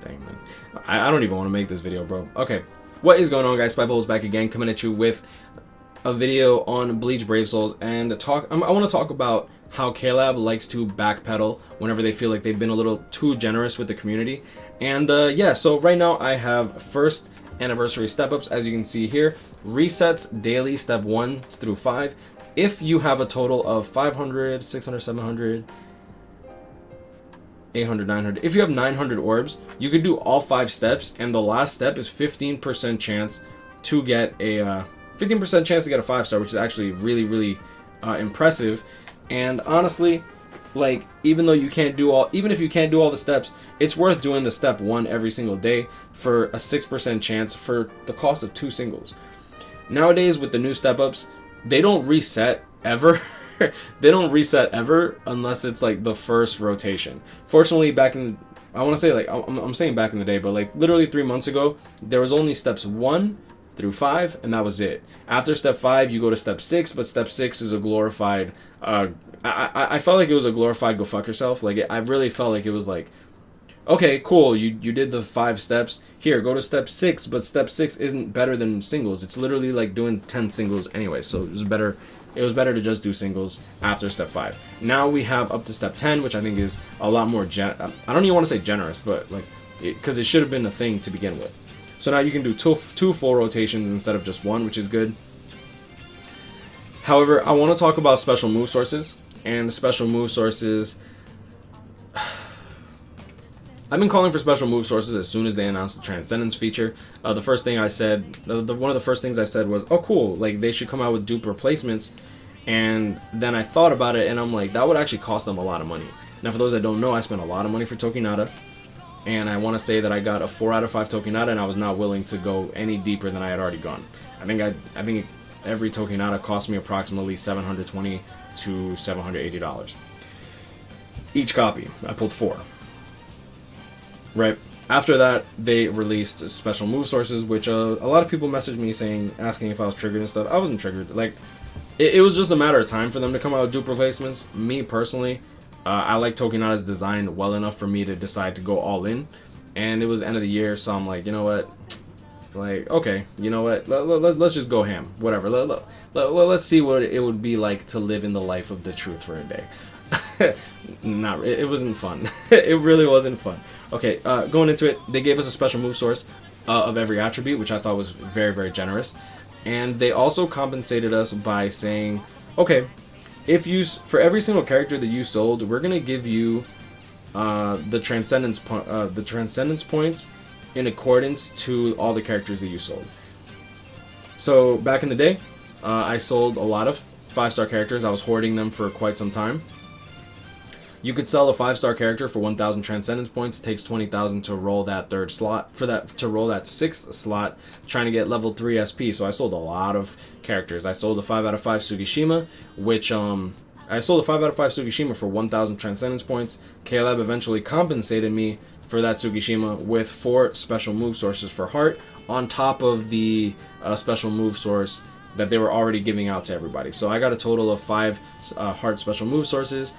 Dang, man. I don't even want to make this video, bro. Okay. What is going on, guys? SpitefulHopes back again, coming at you with a video on Bleach Brave Souls. And I want to talk about how KLab likes to backpedal whenever they feel like they've been a little too generous with the community. And yeah, so right now I have first anniversary step-ups, as you can see here. Resets daily, step 1 through 5. If you have a total of 500, 600, 700... 800, 900. If you have 900 orbs, you could do all 5 steps, and the last step is 15% chance to get a 15% chance to get a 5-star, which is actually really impressive. And honestly, like, even if you can't do all the steps, it's worth doing the step 1 every single day for a 6% chance for the cost of 2 singles. Nowadays, with the new step ups, they don't reset ever. They don't reset ever unless it's like the first rotation. Fortunately, I want to say, like, I'm saying back in the day, but like literally 3 months ago, there was only steps 1 through 5, and that was it. After step 5, you go to step 6, but step 6 is a glorified. I felt like it was a glorified go fuck yourself. Like, I really felt like it was like, okay, cool, you did the 5 steps. Here, go to step 6, but step 6 isn't better than singles. It's literally like doing 10 singles anyway, so it was better. It was better to just do singles after step 5. Now we have up to step 10, which I think is a lot more I don't even want to say generous, but like, because it should have been a thing to begin with. So now you can do two full rotations instead of just 1, which is good. However, I want to talk about special move sources. And special move sources, I've been calling for special move sources as soon as they announced the Transcendence feature. The first thing I said, one of the first things I said was, oh cool, like they should come out with dupe replacements. And then I thought about it and I'm like, that would actually cost them a lot of money. Now for those that don't know, I spent a lot of money for Tokinata. And I want to say that I got a 4 out of 5 Tokinata, and I was not willing to go any deeper than I had already gone. I think every Tokinata cost me approximately $720 to $780. Each copy. I pulled 4. Right. After that, they released special move sources, which a lot of people messaged me asking if I was triggered and stuff. I wasn't triggered. Like, it was just a matter of time for them to come out with dupe replacements. Me personally, I like Tokinata's design well enough for me to decide to go all in, and it was end of the year, so I'm like, you know what? Like, okay, you know what? Let's just go ham. Whatever. Let's see what it would be like to live in the life of the truth for a day. It wasn't fun. It really wasn't fun. Okay, going into it, they gave us a special move source of every attribute, which I thought was very generous. And they also compensated us by saying, okay, for every single character that you sold, we're gonna give you the transcendence points in accordance to all the characters that you sold. So back in the day, I sold a lot of 5-star characters. I was hoarding them for quite some time. You could sell a 5-star character for 1,000 transcendence points. It takes 20,000 to roll that 3rd slot. To roll that 6th slot, trying to get level 3 SP. So I sold a lot of characters. I sold a 5 out of 5 Sugishima, which I sold a 5 out of 5 Sugishima for 1,000 transcendence points. KLab eventually compensated me for that Sugishima with 4 special move sources for heart, on top of the special move source that they were already giving out to everybody. So I got a total of 5 heart special move sources,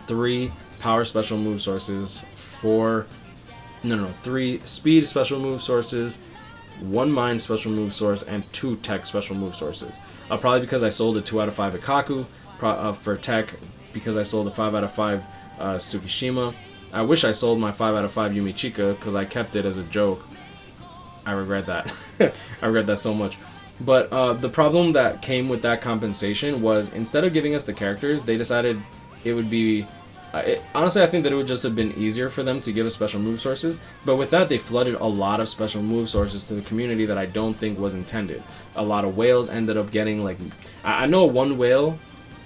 3 power special move sources, 3 speed special move sources, 1 mind special move source, and 2 tech special move sources. Probably because I sold a 2 out of 5 Ikaku for tech, because I sold a 5 out of 5 Tsukishima. I wish I sold my 5 out of 5 Yumichika, because I kept it as a joke. I regret that. I regret that so much. But the problem that came with that compensation was, instead of giving us the characters, they decided it would be... honestly, I think that it would just have been easier for them to give us special move sources. But with that, they flooded a lot of special move sources to the community that I don't think was intended. A lot of whales ended up getting, like... I know one whale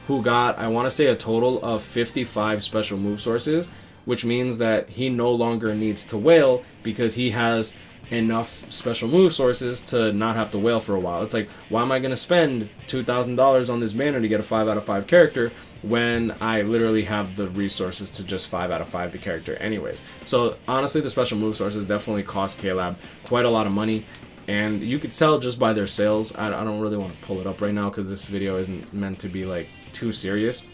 who got, I want to say, a total of 55 special move sources, which means that he no longer needs to whale because he has enough special move sources to not have to whale for a while. It's like, why am I going to spend $2,000 on this banner to get a 5 out of 5 character when I literally have the resources to just 5 out of 5 the character anyways? So honestly, the special move sources definitely cost KLab quite a lot of money, and you could tell just by their sales. I don't really want to pull it up right now because this video isn't meant to be like too serious.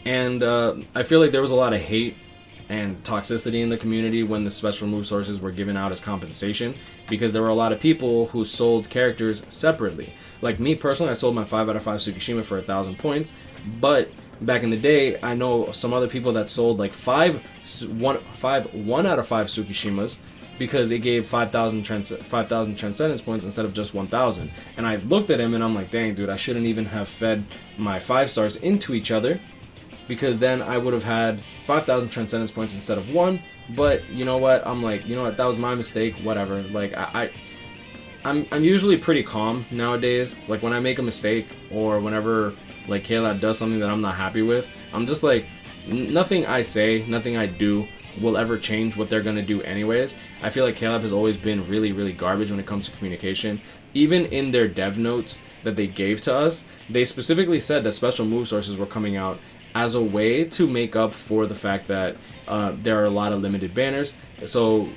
And I feel like there was a lot of hate and toxicity in the community when the special move sources were given out as compensation, because there were a lot of people who sold characters separately. Like me personally, I sold my 5 out of 5 Tsukishima for 1,000 points, but back in the day, I know some other people that sold like 1 out of 5 Tsukishimas because it gave 5,000 Transcendence points instead of just 1,000. And I looked at him and I'm like, dang, dude, I shouldn't even have fed my 5 stars into each other, because then I would have had 5,000 Transcendence points instead of 1. But you know what? I'm like, you know what? That was my mistake. Whatever. Like I'm usually pretty calm nowadays. Like when I make a mistake or whenever like KLab does something that I'm not happy with, I'm just like, nothing I say, nothing I do will ever change what they're gonna do anyways. I feel like KLab has always been really, really garbage when it comes to communication. Even in their dev notes that they gave to us, they specifically said that special move sources were coming out as a way to make up for the fact that there are a lot of limited banners. So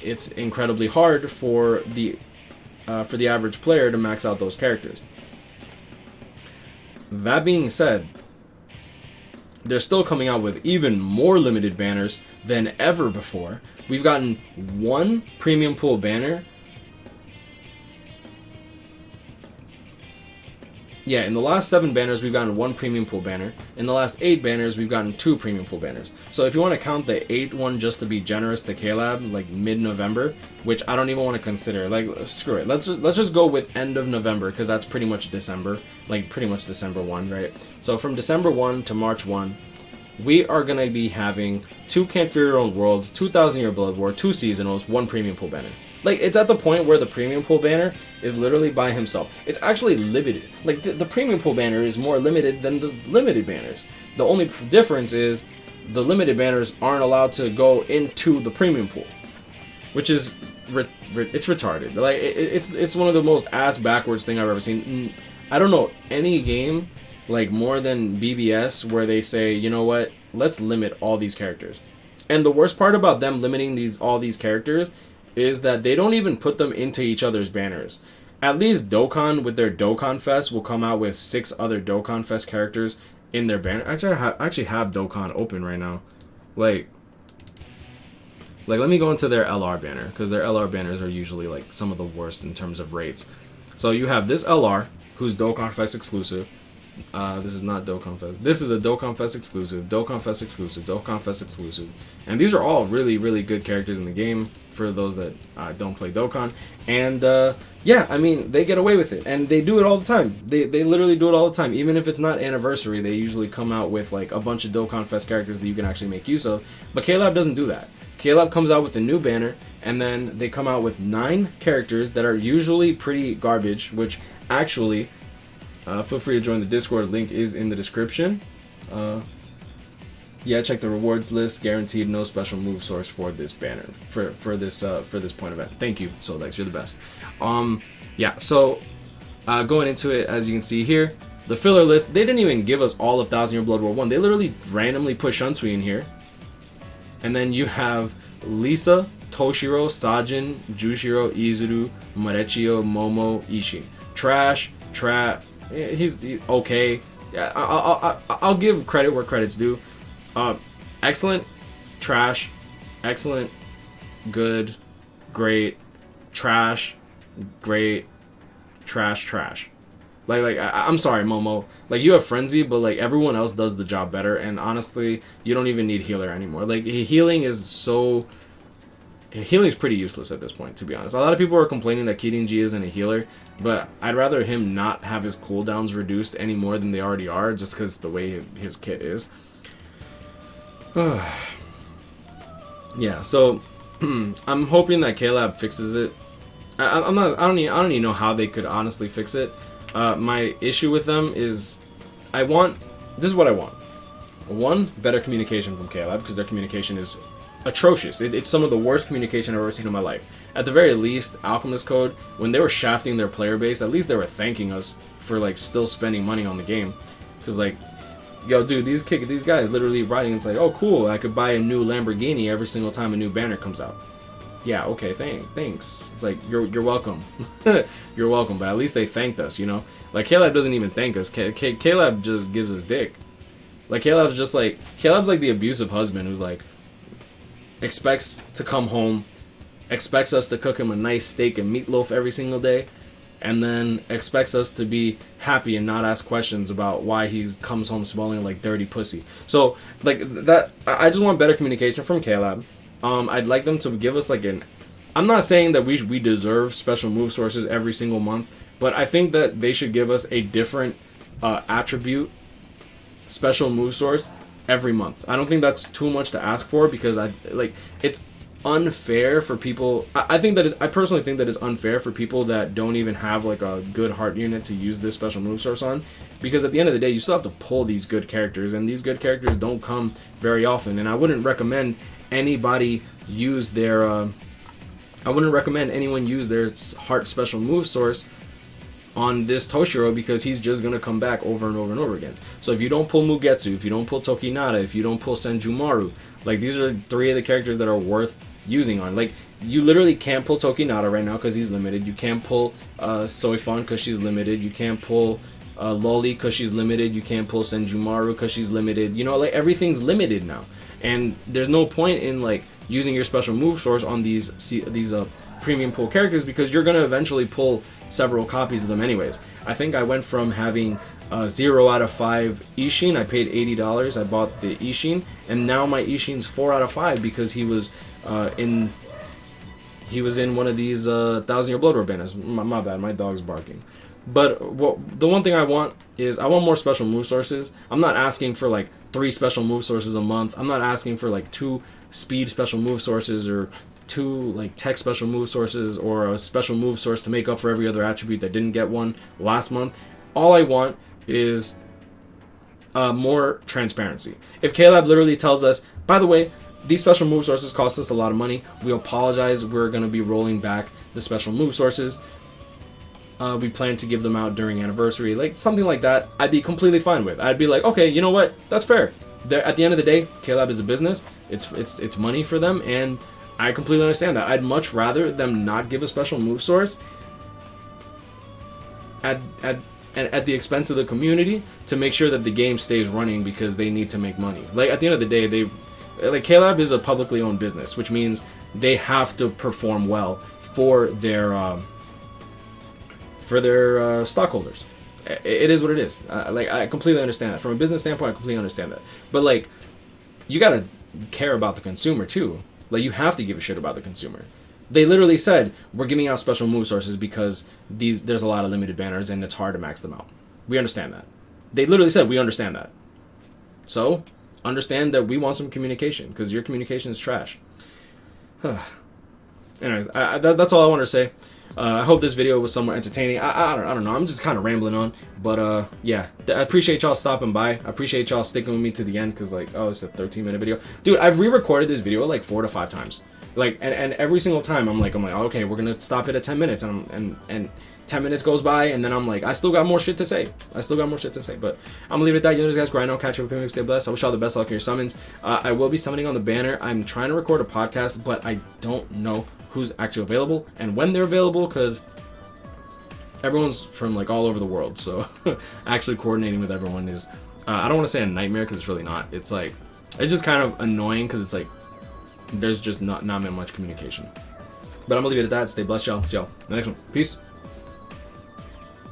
it's incredibly hard for the average player to max out those characters. That being said, they're still coming out with even more limited banners than ever before. We've gotten 1 premium pool banner. Yeah, in the last 7 banners, we've gotten 1 premium pool banner. In the last 8 banners, we've gotten 2 premium pool banners. So if you want to count the 8th one just to be generous to KLab, like mid-November, which I don't even want to consider. Like, screw it. Let's just go with end of November, because that's pretty much December. Like, pretty much December 1, right? So from December 1 to March 1, we are going to be having 2 Can't Fear Your Own World, 2,000 Year Blood War, 2 Seasonals, 1 premium pool banner. Like, it's at the point where the premium pool banner is literally by himself. It's actually limited. Like, the premium pool banner is more limited than the limited banners. The only difference is the limited banners aren't allowed to go into the premium pool, which is it's retarded. Like, it's one of the most ass backwards thing I've ever seen. I don't know any game like more than BBS where they say, you know what, let's limit all these characters. And the worst part about them limiting all these characters is that they don't even put them into each other's banners. At least Dokkan, with their Dokkan Fest, will come out with 6 other Dokkan Fest characters in their banner. Actually, I actually have Dokkan open right now. Like let me go into their LR banner, because their LR banners are usually like some of the worst in terms of rates. So you have this LR, who's Dokkan Fest exclusive. This is not Dokkan Fest. This is a Dokkan Fest exclusive, Dokkan Fest exclusive, Dokkan Fest exclusive. And these are all really, really good characters in the game for those that don't play Dokkan. And yeah, I mean, they get away with it. And they do it all the time. They literally do it all the time. Even if it's not anniversary, they usually come out with like a bunch of Dokkan Fest characters that you can actually make use of. But KLab doesn't do that. KLab comes out with a new banner, and then they come out with 9 characters that are usually pretty garbage, which actually... feel free to join the Discord. Link is in the description. Yeah, check the rewards list. Guaranteed no special move source for this banner for this point event. Thank you, Solex. You're the best. Yeah. So going into it, as you can see here, the filler list. They didn't even give us all of 1,000 Year Blood War 1. They literally randomly put Shunsui in here, and then you have Lisa, Toshiro, Sajin, Jushiro, Izuru, Marechio, Momo, Ishii. Trash. He's okay. Yeah, I'll give credit where credit's due. Excellent, trash, excellent, good, great, trash, great, trash. Like I'm sorry, Momo. Like, you have Frenzy, but like everyone else does the job better. And honestly, you don't even need healer anymore. Like, healing is pretty useless at this point, to be honest. A lot of people are complaining that Kirinji isn't a healer, but I'd rather him not have his cooldowns reduced any more than they already are, just because the way his kit is. Yeah, so I'm hoping that KLab fixes it. I don't even know how they could honestly fix it. My issue with them is this is what I want. 1, better communication from KLab, because their communication is atrocious. It's some of the worst communication I've ever seen in my life. At the very least, Alchemist Code, when they were shafting their player base, at least they were thanking us for like still spending money on the game. Because like, yo, dude, these guys literally writing, it's like, oh cool, I could buy a new Lamborghini every single time a new banner comes out. Yeah, okay, thanks. It's like, you're welcome. You're welcome, but at least they thanked us, you know? Like, KLab doesn't even thank us. KLab just gives us dick. Like, KLab's like the abusive husband who's like, expects to come home, expects us to cook him a nice steak and meatloaf every single day, and then expects us to be happy and not ask questions about why he comes home smelling like dirty pussy. So, like, that, I just want better communication from KLab. I'd like them to give us, like, I'm not saying that we deserve special move sources every single month, but I think that they should give us a different attribute special move source every month. I don't think that's too much to ask for, because it's unfair for people. I personally think that it's unfair for people that don't even have like a good heart unit to use this special move source on, because at the end of the day you still have to pull these good characters, and these good characters don't come very often. And I wouldn't recommend anybody use their anyone use their heart special move source on this Toshiro, because he's just going to come back over and over and over again. So if you don't pull Mugetsu, if you don't pull Tokinata, if you don't pull Senjumaru, like, these are 3 of the characters that are worth using on. Like, you literally can't pull Tokinata right now because he's limited. You can't pull Soifon because she's limited. You can't pull Loli because she's limited. You can't pull Senjumaru because she's limited. You know, like, everything's limited now. And there's no point in, like, using your special move source on these premium pool characters, because you're going to eventually pull several copies of them anyways. I think I went from having 0 out of 5 Ishin. I paid $80. I bought the Ishin, and now my Ishin's 4 out of 5 because he was in one of these 1,000-Year Blood War banners. My bad, my dog's barking. But the one thing I want is I want more special move sources. I'm not asking for like 3 special move sources a month. I'm not asking for like 2 speed special move sources, or 2 like tech special move sources, or a special move source to make up for every other attribute that didn't get one last month. All I want is more transparency. If KLab literally tells us, by the way, these special move sources cost us a lot of money, we apologize, we're going to be rolling back the special move sources, we plan to give them out during anniversary, like something like that, I'd be completely fine with. I'd be like, okay, you know what, that's fair. At the end of the day, KLab is a business, it's money for them, and I completely understand that. I'd much rather them not give a special move source at the expense of the community, to make sure that the game stays running, because they need to make money. Like, at the end of the day, KLab is a publicly owned business, which means they have to perform well for their stockholders. It is what it is. I completely understand that. From a business standpoint, I completely understand that. But, like, you gotta care about the consumer too. Like, you have to give a shit about the consumer. They literally said, we're giving out special move sources because there's a lot of limited banners and it's hard to max them out. We understand that. They literally said, we understand that. So, understand that we want some communication, because your communication is trash. Anyways, that's all I wanted to say. I hope this video was somewhat entertaining. I don't know. I'm just kind of rambling on. But, yeah. I appreciate y'all stopping by. I appreciate y'all sticking with me to the end, because, like, oh, it's a 13-minute video. Dude, I've re-recorded this video, like, 4 to 5 times. Like, and every single time I'm like, okay, we're gonna stop it at 10 minutes, and 10 minutes goes by, and then I'm like, I still got more shit to say. But I'm gonna leave it at that. You know, guys, grind on, catch up with me, stay blessed. I wish y'all the best luck in your summons. I will be summoning on the banner. I'm trying to record a podcast, but I don't know who's actually available and when they're available, because everyone's from like all over the world. So actually coordinating with everyone is, I don't want to say a nightmare, because it's really not. It's like, it's just kind of annoying, because it's like, there's just not much communication. But I'm gonna leave it at that. Stay blessed, y'all. See y'all in the next one. Peace.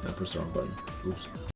I pushed the wrong button. Oops.